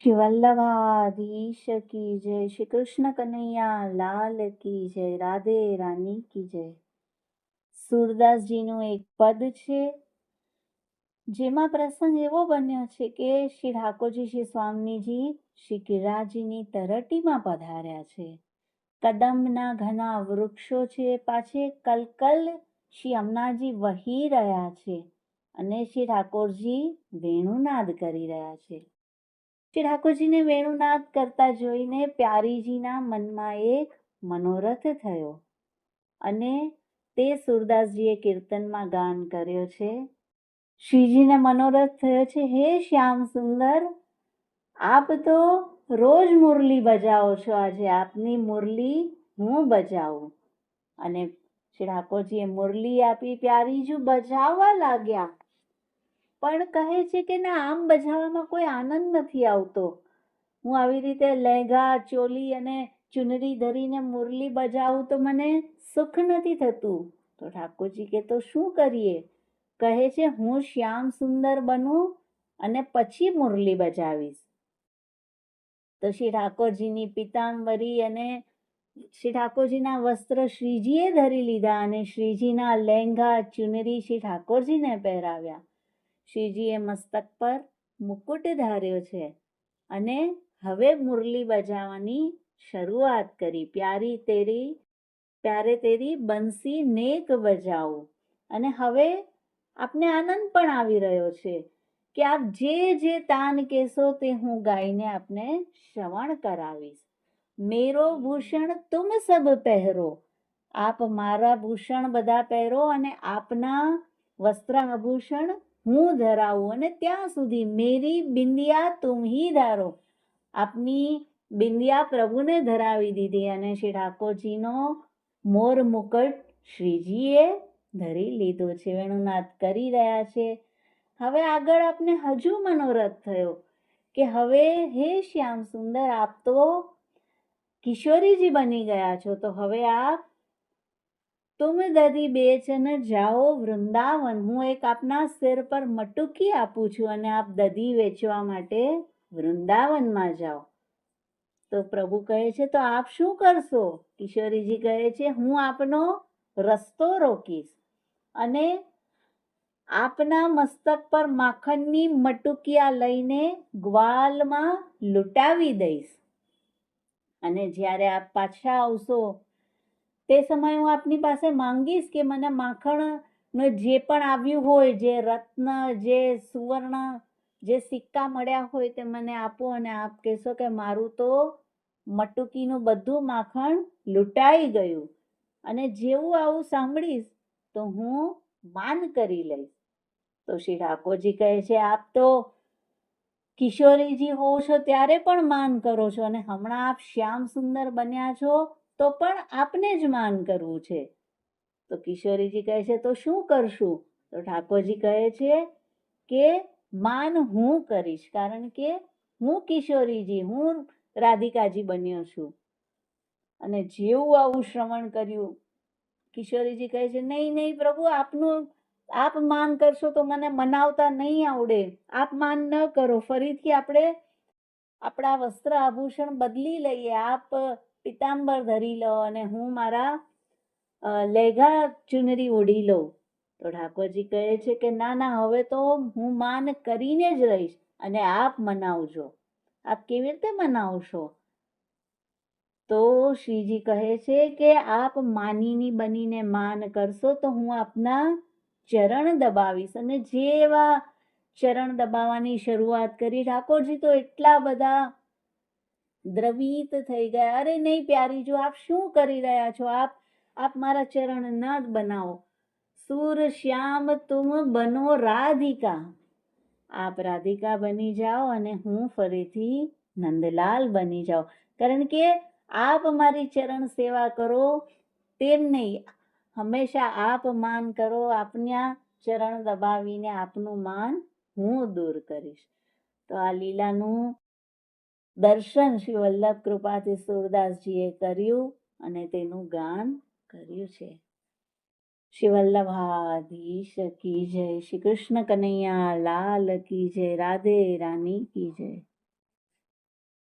श्री वल्लभाधीश की जय, श्री कृष्ण कन्हैया लाल की जय, राधे रानी की जय। સુરદાસજીનું એક પદ છે જેમાં પ્રસંગ એવો બન્યો છે કે શ્રી ઠાકોરજી શ્રી સ્વામીજી શ્રી ગિરિરાજજીની તરટીમાં પધાર્યા છે। કદમના ઘણા વૃક્ષો છે, પાછે કલકલ શ્રી અમનાજી વહી રહ્યા છે અને શ્રી ઠાકોરજી વેણુનાદ કરી રહ્યા છે। શ્રી ઠાકોરજીને વેણુનાદ કરતા જોઈને પ્યારીજીના મનમાં એક મનોરથ થયો અને તે સુરદાસજીએ કીર્તનમાં ગાન કર્યો છે। શ્રીજીને મનોરથ થયો છે, હે શ્યામ સુંદર, આપ તો રોજ મુરલી બજાવો છો, આજે આપની મુરલી હું બજાવું। અને શ્રી ઠાકોરજીએ મુરલી આપી, પ્યારીજી બજાવવા લાગ્યા, પણ કહે છે કે ના, આમ બજાવવામાં કોઈ આનંદ નથી આવતો। હું આવી રીતે લહેંગા, ચોલી અને ચુનરી ધરીને મુરલી બજાવું તો મને સુખ નથી થતું। તો ઠાકોરજી કે તો શું કરીએ? કહે છે, હું શ્યામ સુંદર બનું અને પછી મુરલી બજાવીશ। તો શ્રી ઠાકોરજીની પિતાંબરી અને શ્રી ઠાકોરજીના વસ્ત્ર શ્રીજીએ ધરી લીધા અને શ્રીજીના લહેંગા, ચુનરી શ્રી ઠાકોરજીને પહેરાવ્યા। શ્રીજીએ મસ્તક પર મુકુટ ધાર્યો છે અને હવે મુરલી બજાવવાની શરૂઆત કરી। પ્યારે તેરી બંસી નેક બજાવું। અને હવે આપને આનંદ પણ આવી રહ્યો છે કે આપ જે જે તાન કહેશો તે હું ગાઈને આપને શ્રવણ કરાવીશ। મેરો ભૂષણ તુમ સબ પહેરો, આપ મારા ભૂષણ બધા પહેરો અને આપના વસ્ત્ર આભૂષણ હું ધરાવું, અને ત્યાં સુધી મેરી બિંદિયા તુમ હી ધારો, આપની બિંદિયા પ્રભુને ધરાવી દીધી અને શ્રી ઠાકોરજીનો મોર મુકટ શ્રીજીએ ધરી લીધો છે, વેણુનાદ કરી રહ્યા છે। હવે આગળ આપને હજુ મનોરથ થયો કે હવે હે શ્યામ સુંદર, આપ તો કિશોરીજી બની ગયા છો, તો હવે આપ તુમ દધી બેચન જાઓ વૃંદાવન, હું એક આપના સિર પર મટુકી આપું છું અને આપ દધી વેચવા માટે વૃંદાવનમાં જાઓ। તો પ્રભુ કહે છે, તો આપ શું કરશો? કિશોરીજી કહે છે, હું આપનો રસ્તો રોકીશ અને આપના મસ્તક પર માખણની મટુકિયા લઈને ગ્વાલમાં લૂંટાવી દઈશ અને જ્યારે આપ પાછા આવશો તે સમયે હું આપની પાસે માંગીશ કે મને માખણનું જે પણ આવ્યું હોય, જે રત્ન, જે સુવર્ણ, જે સિક્કા મળ્યા હોય તે મને આપો અને આપ કહેશો કે મારું તો મટુકીનું બધું માખણ લૂંટાઈ ગયું, અને જેવું આવું સાંભળીશ તો હું માન કરી લઈશ। તો શ્રી ઠાકોરજી કહે છે, આપ તો કિશોરીજી હો છો ત્યારે પણ માન કરો છો અને હમણાં આપ શ્યામ સુંદર બન્યા છો તો પણ આપને જ માન કરવું છે। તો કિશોરીજી કહે છે, તો શું કરશું? તો ઠાકોરજી કહે છે કે માન હું કરીશ, કારણ કે હું કિશોરીજી, હું રાધિકાજી બન્યો છું। અને જેવું આવું શ્રવણ કર્યું, કિશોરીજી કહે છે, નહીં નહીં પ્રભુ, આપ માન કરશો તો મને મનાવતા નહીં આવડે, આપ માન ન કરો, ફરીથી આપણે આપણા વસ્ત્ર આભૂષણ બદલી લઈએ, આપ પિતાંબર ધરી લો અને હું મારા લેઘા ચુનરી ઓઢી લઉં। તો ઠાકોરજી કહે છે કે ના ના, હવે તો હું માન કરીને જ રહીશ અને આપ મનાવજો। આપ કેવી રીતે મનાવશો? તો શ્રીજી કહે છે કે આપ માનીની બનીને માન કરશો તો હું આપના ચરણ દબાવીશ। અને જેવા ચરણ દબાવવાની શરૂઆત કરી, ઠાકોરજી તો એટલા બધા દ્રવિત થઈ ગયા, અરે નહીં પ્યારીજો, આપ શું કરી રહ્યા છો? આપ મારા ચરણ ન બનાવો। સુર શ્યામ તુમ બનો રાધિકા, આપ રાધિકા બની જાઓ અને હું ફરીથી નંદલાલ બની જાઉં, કારણ કે આપ મારી ચરણ સેવા કરો તેમ નહીં, હંમેશા આપ માન કરો, આપના ચરણ દબાવીને આપનું માન હું દૂર કરીશ। તો આ લીલાનું દર્શન શ્રી વલ્લભ કૃપાથી સુરદાસજીએ કર્યું અને તેનું ગાન કર્યું છે। શ્રી વલ્લભાધીશ કી જય, શ્રી કૃષ્ણ કનૈયા લાલ કી જય, રાધે રાની કી જય।